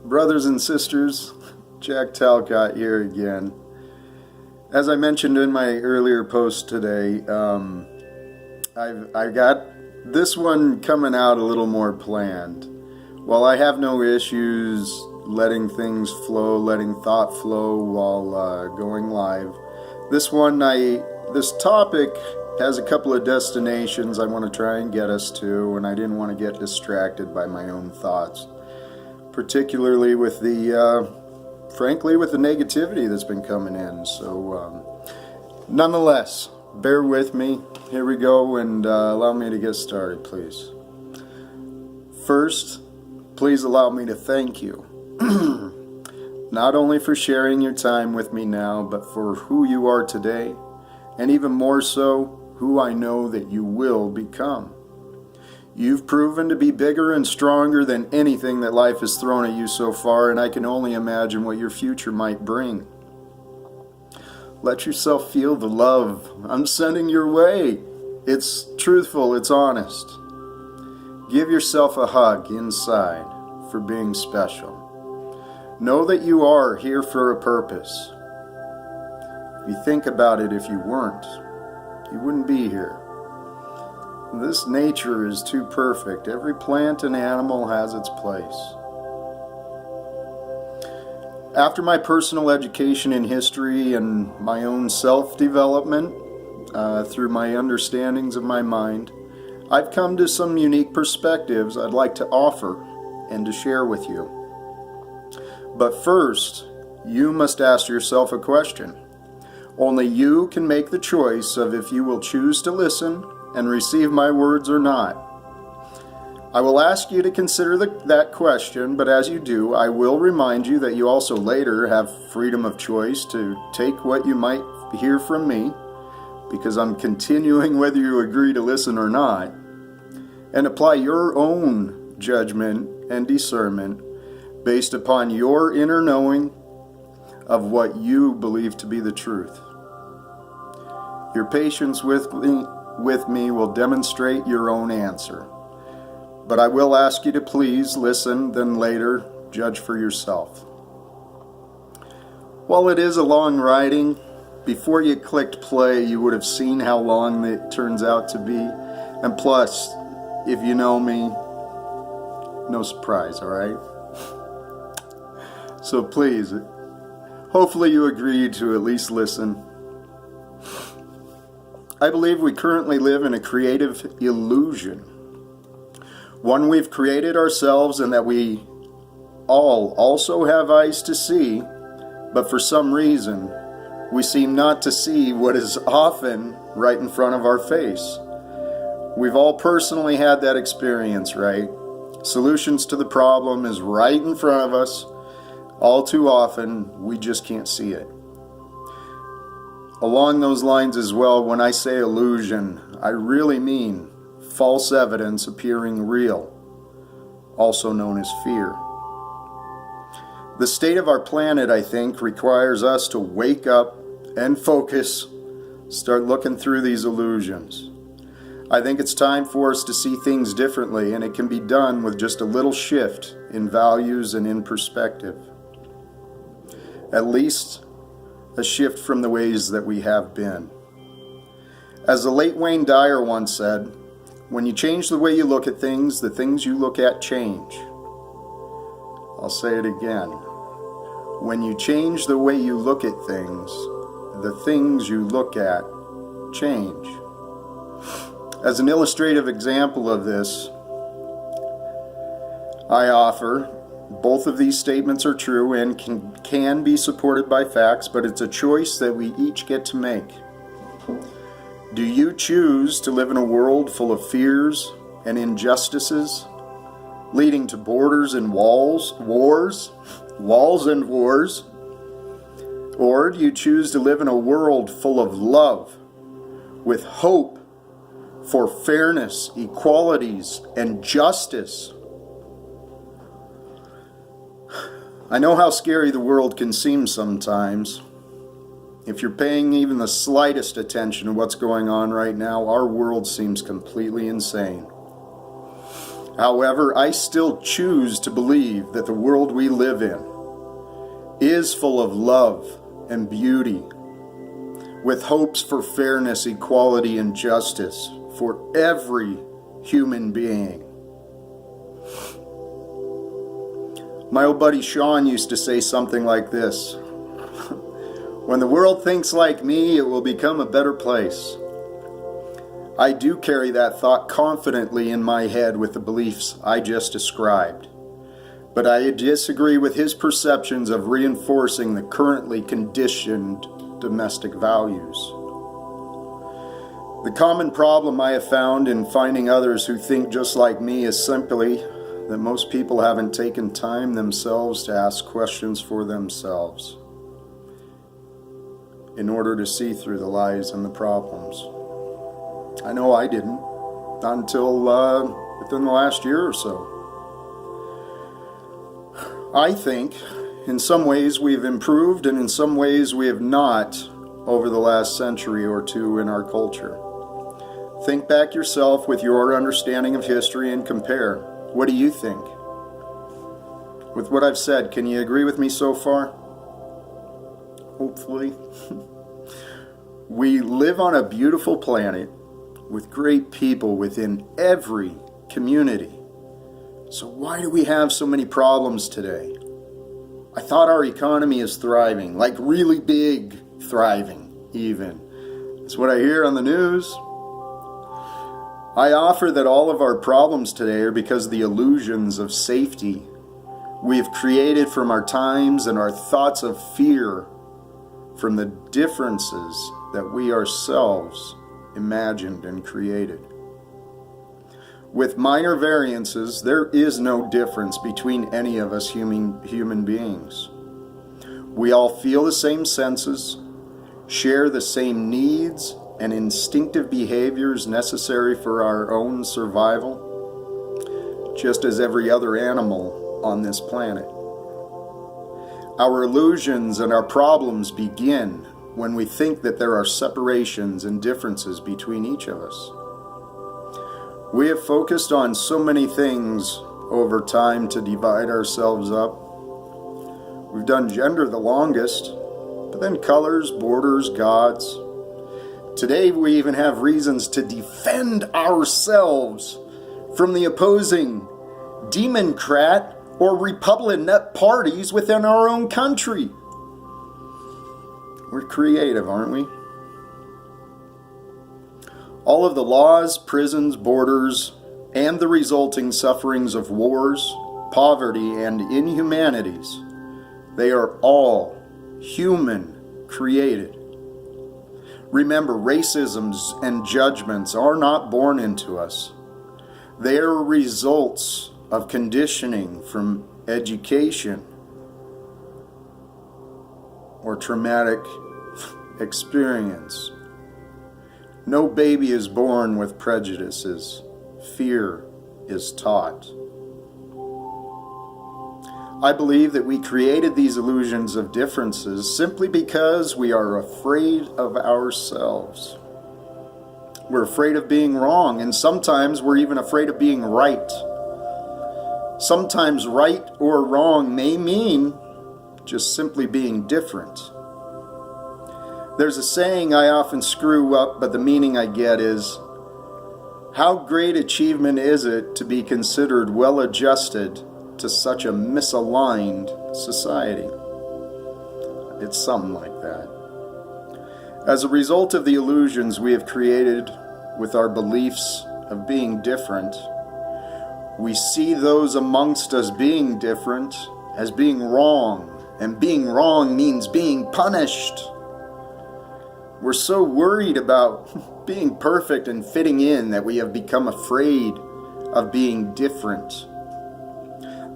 Brothers and sisters, Jack Talcott here again. As I mentioned in my earlier post today, I've got this one coming out a little more planned. While I have no issues letting things flow, letting thought flow while going live, this topic has a couple of destinations I want to try and get us to, and I didn't want to get distracted by my own thoughts, particularly with frankly, with the negativity that's been coming in. So, nonetheless, bear with me. Here we go, and allow me to get started, please. First, please allow me to thank you, not only for sharing your time with me now, but for who you are today, and even more so, who I know that you will become. You've proven to be bigger and stronger than anything that life has thrown at you so far, and I can only imagine what your future might bring. Let yourself feel the love I'm sending your way. It's truthful, it's honest. Give yourself a hug inside for being special. Know that you are here for a purpose. If you think about it, if you weren't, you wouldn't be here. This nature is too perfect. Every plant and animal has its place. After my personal education in history and my own self-development through my understandings of my mind, I've come to some unique perspectives I'd like to offer and to share with you. But first, you must ask yourself a question. Only you can make the choice of if you will choose to listen and receive my words or not. I will ask you to consider that question, but as you do, I will remind you that you also later have freedom of choice to take what you might hear from me, because I'm continuing whether you agree to listen or not, and apply your own judgment and discernment based upon your inner knowing of what you believe to be the truth. Your patience with me will demonstrate your own answer. But I will ask you to please listen, then later judge for yourself. While it is a long writing, before you clicked play, you would have seen how long it turns out to be. And plus, if you know me, no surprise, all right? So please, hopefully you agree to at least listen. I believe we currently live in a creative illusion, one we've created ourselves, and that we all also have eyes to see, but for some reason, we seem not to see what is often right in front of our face. We've all personally had that experience, right? Solutions to the problem is right in front of us. All too often, we just can't see it. Along those lines as well, when I say illusion, I really mean false evidence appearing real, also known as fear. The state of our planet, I think, requires us to wake up and focus, start looking through these illusions. I think it's time for us to see things differently, and it can be done with just a little shift in values and in perspective. At least a shift from the ways that we have been. As the late Wayne Dyer once said, when you change the way you look at things, the things you look at change. I'll say it again. When you change the way you look at things, the things you look at change. As an illustrative example of this, I offer both of these statements are true and can be supported by facts, but it's a choice that we each get to make. Do you choose to live in a world full of fears and injustices, leading to borders and walls and wars? Or do you choose to live in a world full of love, with hope for fairness, equalities, and justice? I know how scary the world can seem sometimes. If you're paying even the slightest attention to what's going on right now, our world seems completely insane. However, I still choose to believe that the world we live in is full of love and beauty, with hopes for fairness, equality, and justice for every human being. My old buddy Sean used to say something like this: when the world thinks like me, it will become a better place. I do carry that thought confidently in my head with the beliefs I just described, but I disagree with his perceptions of reinforcing the currently conditioned domestic values. The common problem I have found in finding others who think just like me is simply that most people haven't taken time themselves to ask questions for themselves in order to see through the lies and the problems. I know I didn't, not until within the last year or so. I think in some ways we've improved and in some ways we have not over the last century or two in our culture. Think back yourself with your understanding of history and compare. What do you think? With what I've said, can you agree with me so far? Hopefully. We live on a beautiful planet with great people within every community. So why do we have so many problems today? I thought our economy is thriving, like really big thriving even. That's what I hear on the news. I offer that all of our problems today are because of the illusions of safety we have created from our times and our thoughts of fear from the differences that we ourselves imagined and created. With minor variances, there is no difference between any of us human beings. We all feel the same senses, share the same needs and instinctive behaviors necessary for our own survival, just as every other animal on this planet. Our illusions and our problems begin when we think that there are separations and differences between each of us. We have focused on so many things over time to divide ourselves up. We've done gender the longest, but then colors, borders, gods. Today we even have reasons to defend ourselves from the opposing Democrat or Republican parties within our own country. We're creative, aren't we? All of the laws, prisons, borders, and the resulting sufferings of wars, poverty, and inhumanities, they are all human created. Remember, racisms and judgments are not born into us. They are results of conditioning from education or traumatic experience. No baby is born with prejudices. Fear is taught. I believe that we created these illusions of differences simply because we are afraid of ourselves. We're afraid of being wrong, and sometimes we're even afraid of being right. Sometimes right or wrong may mean just simply being different. There's a saying I often screw up, but the meaning I get is, how great achievement is it to be considered well-adjusted to such a misaligned society? It's something like that. As a result of the illusions we have created with our beliefs of being different, we see those amongst us being different as being wrong, and being wrong means being punished. We're so worried about being perfect and fitting in that we have become afraid of being different.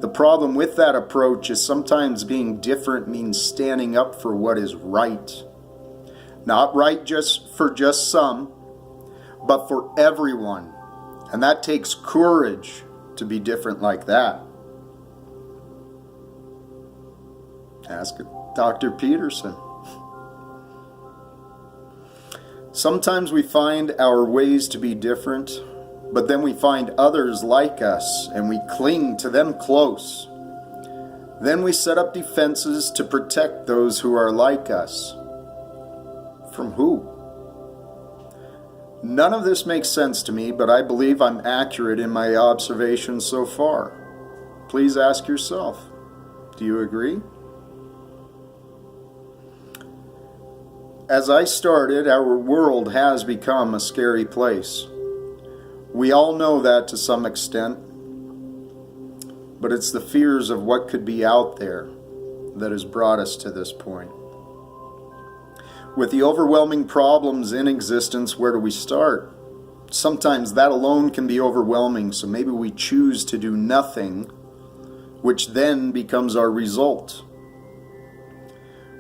The problem with that approach is sometimes being different means standing up for what is right. Not right just for some, but for everyone. And that takes courage to be different like that. Ask Dr. Peterson. Sometimes we find our ways to be different But then we find others like us and we cling to them close. Then we set up defenses to protect those who are like us. From who? None of this makes sense to me, but I believe I'm accurate in my observations so far. Please ask yourself, do you agree? As I started, our world has become a scary place. We all know that to some extent, but it's the fears of what could be out there that has brought us to this point. With the overwhelming problems in existence, where do we start? Sometimes that alone can be overwhelming, so maybe we choose to do nothing, which then becomes our result.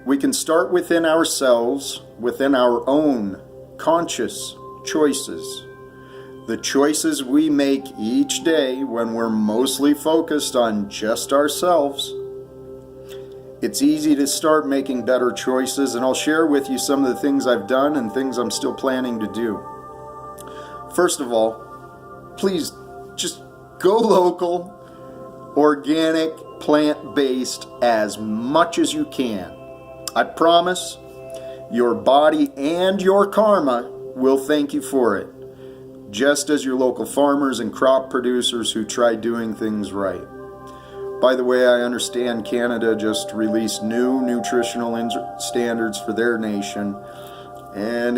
We can start within ourselves, within our own conscious choices. The choices we make each day when we're mostly focused on just ourselves. It's easy to start making better choices, and I'll share with you some of the things I've done and things I'm still planning to do. First of all, please just go local, organic, plant-based as much as you can. I promise your body and your karma will thank you for it, just as your local farmers and crop producers who try doing things right. By the way, I understand Canada just released new nutritional standards for their nation, and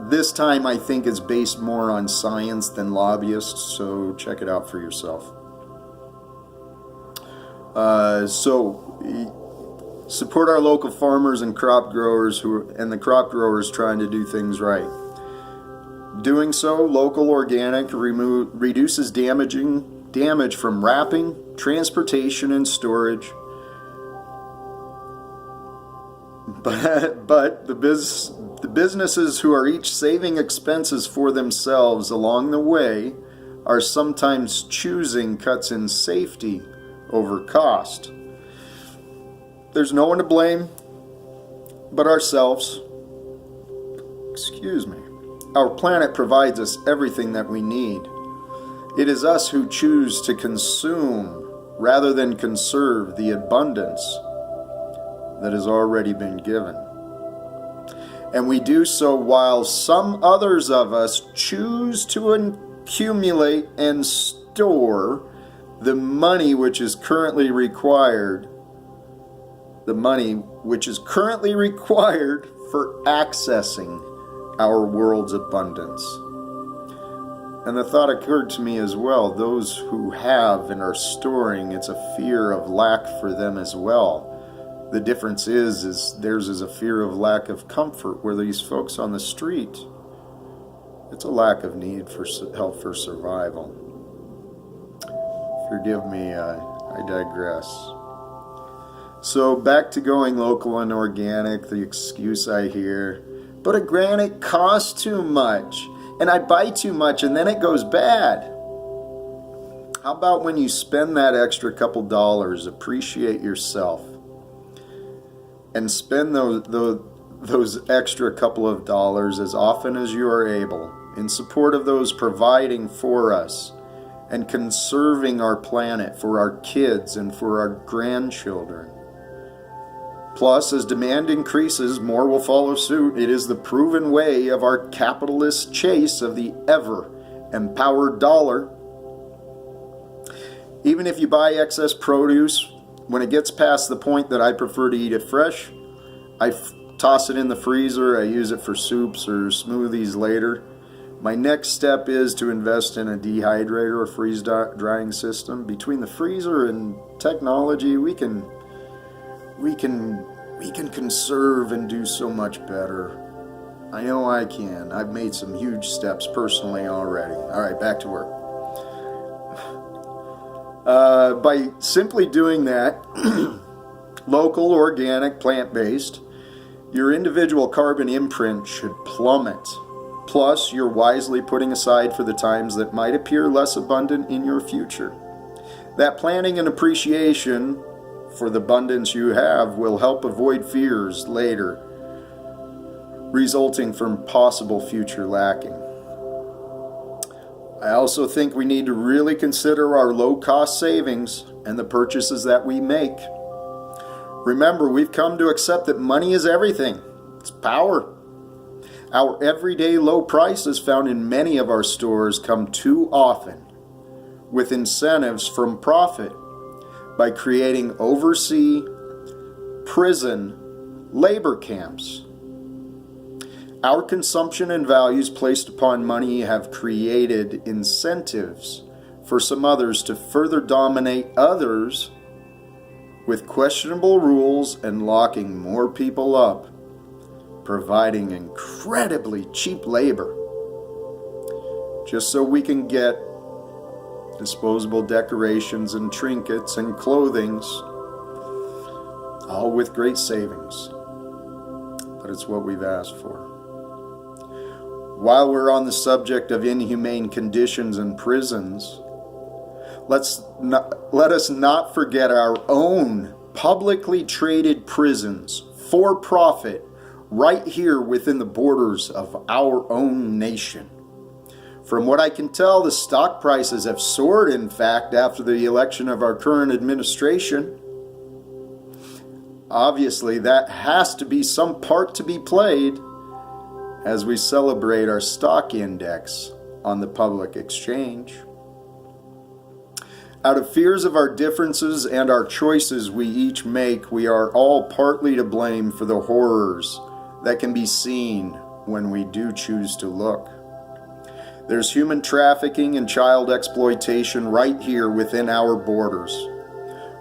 this time I think it's based more on science than lobbyists, so check it out for yourself. Support our local farmers and crop growers and the crop growers trying to do things right. Doing so, local organic reduces damage from wrapping, transportation, and storage. But the businesses who are each saving expenses for themselves along the way are sometimes choosing cuts in safety over cost. There's no one to blame but ourselves. Excuse me. Our planet provides us everything that we need. It is us who choose to consume rather than conserve the abundance that has already been given. And we do so while some others of us choose to accumulate and store the money which is currently required for accessing our world's abundance. And the thought occurred to me as well, those who have and are storing, it's a fear of lack for them as well. The difference is theirs is a fear of lack of comfort, where these folks on the street, it's a lack of need for help for survival. Forgive me, I digress. So back to going local and organic, the excuse I hear, but organic costs too much, and I buy too much, and then it goes bad. How about when you spend that extra couple dollars, appreciate yourself, and spend those extra couple of dollars as often as you are able in support of those providing for us and conserving our planet for our kids and for our grandchildren. Plus, as demand increases, more will follow suit. It is the proven way of our capitalist chase of the ever-empowered dollar. Even if you buy excess produce, when it gets past the point that I prefer to eat it fresh, I toss it in the freezer. I use it for soups or smoothies later. My next step is to invest in a dehydrator or freeze drying system. Between the freezer and technology, we can conserve and do so much better. I know I can. I've made some huge steps personally already. All right, back to work. By simply doing that, local, organic, plant-based, your individual carbon imprint should plummet. Plus, you're wisely putting aside for the times that might appear less abundant in your future. That planning and appreciation for the abundance you have will help avoid fears later, resulting from possible future lacking. I also think we need to really consider our low-cost savings and the purchases that we make. Remember, we've come to accept that money is everything. It's power. Our everyday low prices found in many of our stores come too often with incentives from profit by creating overseas prison labor camps. Our consumption and values placed upon money have created incentives for some others to further dominate others with questionable rules and locking more people up, providing incredibly cheap labor just so we can get disposable decorations and trinkets and clothings, all with great savings. But it's what we've asked for. While we're on the subject of inhumane conditions in prisons, let us not forget our own publicly traded prisons for profit right here within the borders of our own nation. From what I can tell, the stock prices have soared, in fact, after the election of our current administration. Obviously, that has to be some part to be played as we celebrate our stock index on the public exchange. Out of fears of our differences and our choices we each make, we are all partly to blame for the horrors that can be seen when we do choose to look. There's human trafficking and child exploitation right here within our borders.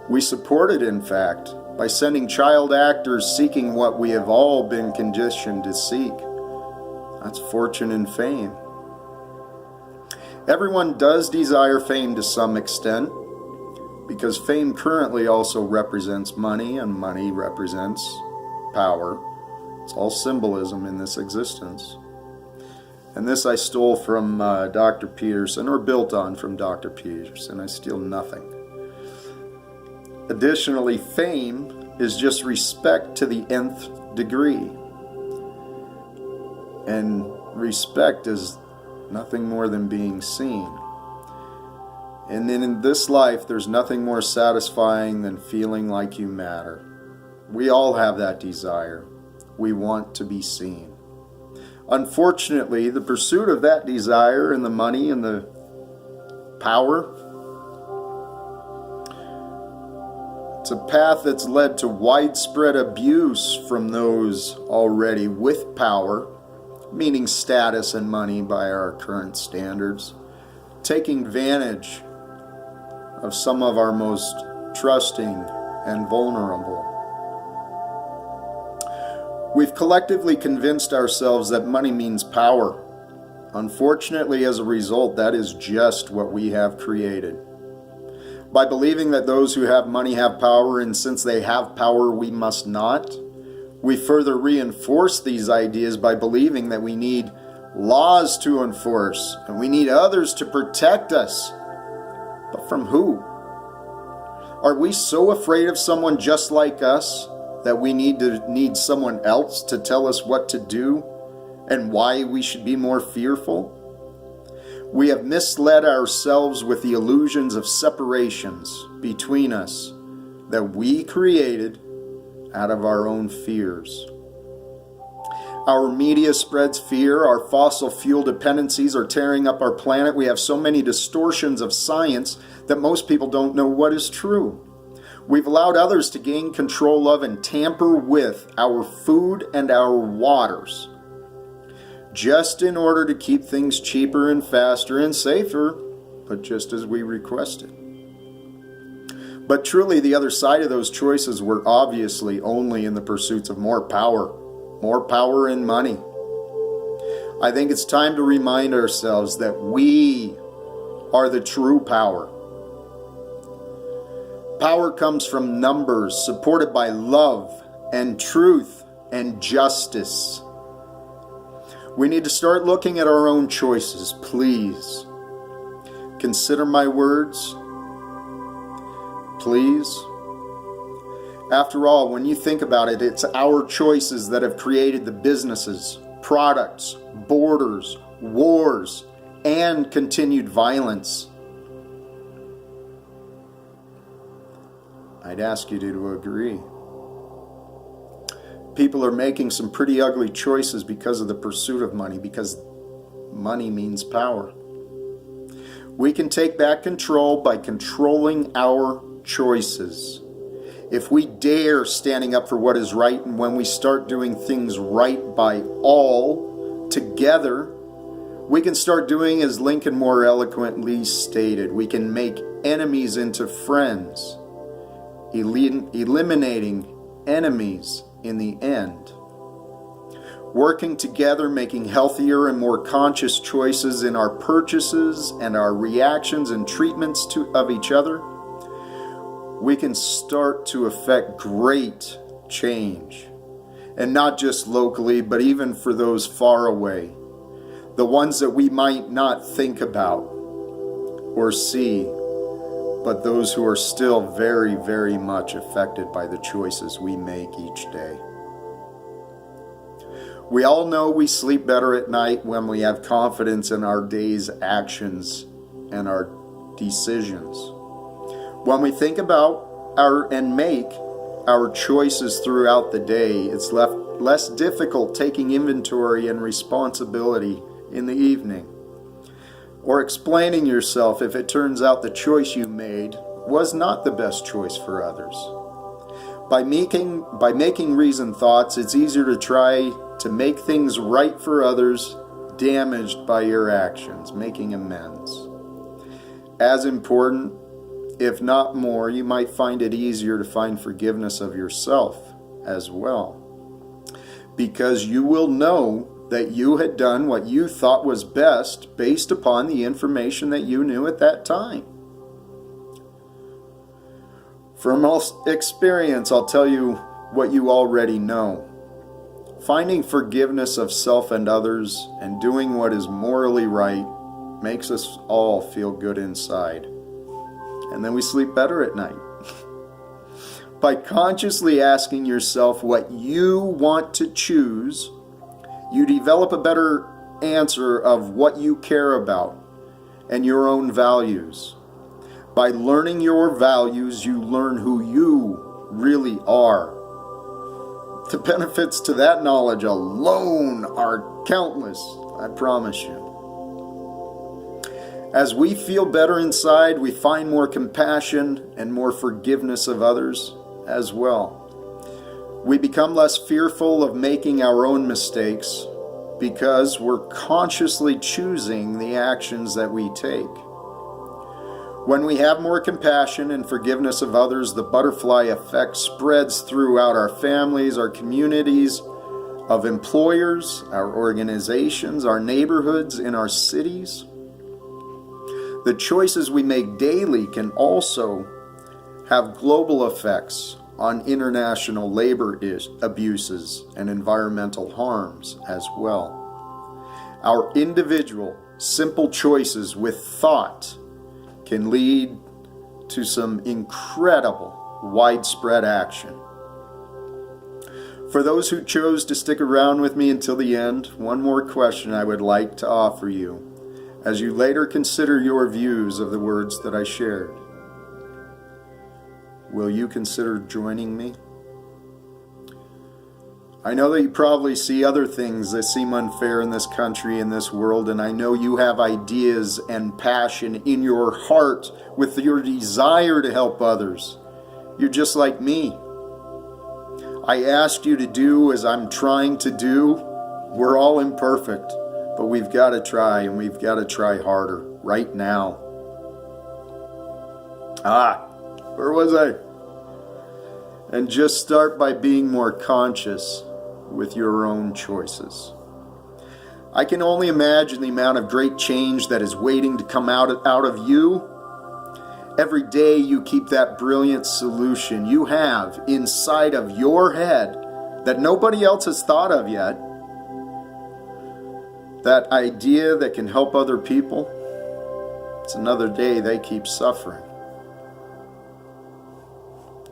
We support it, in fact, by sending child actors seeking what we have all been conditioned to seek. That's fortune and fame. Everyone does desire fame to some extent, because fame currently also represents money, and money represents power. It's all symbolism in this existence. And this I stole from Dr. Peterson, or built on from Dr. Peterson. I steal nothing. Additionally, fame is just respect to the nth degree. And respect is nothing more than being seen. And then in this life, there's nothing more satisfying than feeling like you matter. We all have that desire. We want to be seen. Unfortunately, the pursuit of that desire and the money and the power, it's a path that's led to widespread abuse from those already with power, meaning status and money by our current standards, taking advantage of some of our most trusting and vulnerable. We've collectively convinced ourselves that money means power. Unfortunately, as a result, that is just what we have created. By believing that those who have money have power, and since they have power, we must not, we further reinforce these ideas by believing that we need laws to enforce and we need others to protect us. But from who? Are we so afraid of someone just like us that we need someone else to tell us what to do and why we should be more fearful? We have misled ourselves with the illusions of separations between us that we created out of our own fears. Our media spreads fear. Our fossil fuel dependencies are tearing up our planet. We have so many distortions of science that most people don't know what is true. We've allowed others to gain control of and tamper with our food and our waters, just in order to keep things cheaper and faster and safer, but just as we requested. But truly, the other side of those choices were obviously only in the pursuits of more power and money. I think it's time to remind ourselves that we are the true power. Power comes from numbers, supported by love and truth and justice. We need to start looking at our own choices, please. Consider my words. Please. After all, when you think about it, it's our choices that have created the businesses, products, borders, wars, and continued violence. I'd ask you to agree. People are making some pretty ugly choices because of the pursuit of money, because money means power. We can take back control by controlling our choices. If we dare standing up for what is right, and when we start doing things right by all together, we can start doing as Lincoln more eloquently stated. We can make enemies into friends, eliminating enemies in the end. Working together, making healthier and more conscious choices in our purchases and our reactions and treatments of each other, we can start to affect great change. And not just locally, but even for those far away. The ones that we might not think about or see, but those who are still very, very much affected by the choices we make each day. We all know we sleep better at night when we have confidence in our day's actions and our decisions. When we think about and make our choices throughout the day, it's less difficult taking inventory and responsibility in the evening, or explaining yourself if it turns out the choice you made was not the best choice for others. By making reasoned thoughts, it's easier to try to make things right for others damaged by your actions, making amends. As important, if not more, you might find it easier to find forgiveness of yourself as well, because you will know that you had done what you thought was best based upon the information that you knew at that time. From experience, I'll tell you what you already know. Finding forgiveness of self and others and doing what is morally right makes us all feel good inside. And then we sleep better at night. By consciously asking yourself what you want to choose, you develop a better answer of what you care about and your own values. By learning your values, you learn who you really are. The benefits to that knowledge alone are countless, I promise you. As we feel better inside, we find more compassion and more forgiveness of others as well. We become less fearful of making our own mistakes because we're consciously choosing the actions that we take. When we have more compassion and forgiveness of others, the butterfly effect spreads throughout our families, our communities of employers, our organizations, our neighborhoods, in our cities. The choices we make daily can also have global effects on international labor abuses and environmental harms as well. Our individual, simple choices with thought can lead to some incredible widespread action. For those who chose to stick around with me until the end, one more question I would like to offer you as you later consider your views of the words that I shared. Will you consider joining me? I know that you probably see other things that seem unfair in this country, in this world, and I know you have ideas and passion in your heart with your desire to help others. You're just like me. I asked you to do as I'm trying to do. We're all imperfect, but we've got to try, and we've got to try harder right now. Where was I? And just start by being more conscious with your own choices. I can only imagine the amount of great change that is waiting to come out of you. Every day you keep that brilliant solution you have inside of your head that nobody else has thought of yet. That idea that can help other people. It's another day they keep suffering.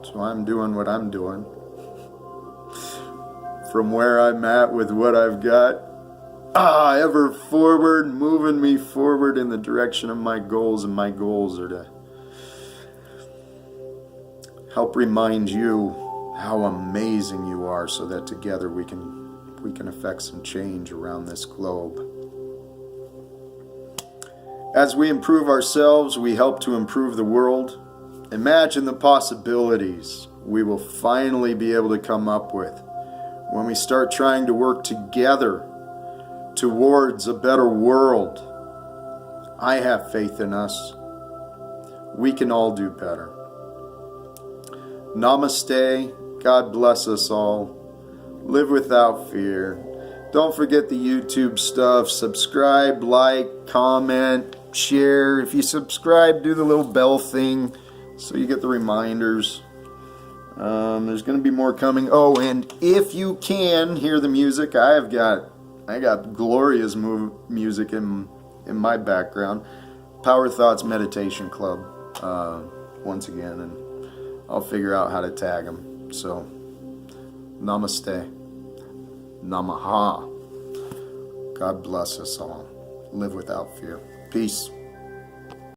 So I'm doing what I'm doing. From where I'm at with what I've got, ever forward, moving me forward in the direction of my goals, and my goals are to help remind you how amazing you are, so that together we can affect some change around this globe. As we improve ourselves, we help to improve the world. Imagine the possibilities we will finally be able to come up with when we start trying to work together towards a better world. I have faith in us. We can all do better. Namaste. God bless us all. Live without fear. Don't forget the YouTube stuff. Subscribe, like, comment, share. If you subscribe, do the little bell thing so you get the reminders. There's going to be more coming. Oh, and if you can hear the music, I got glorious music in my background. Power Thoughts Meditation Club. Once again, and I'll figure out how to tag them. So, namaste. Namaha. God bless us all. Live without fear. Peace.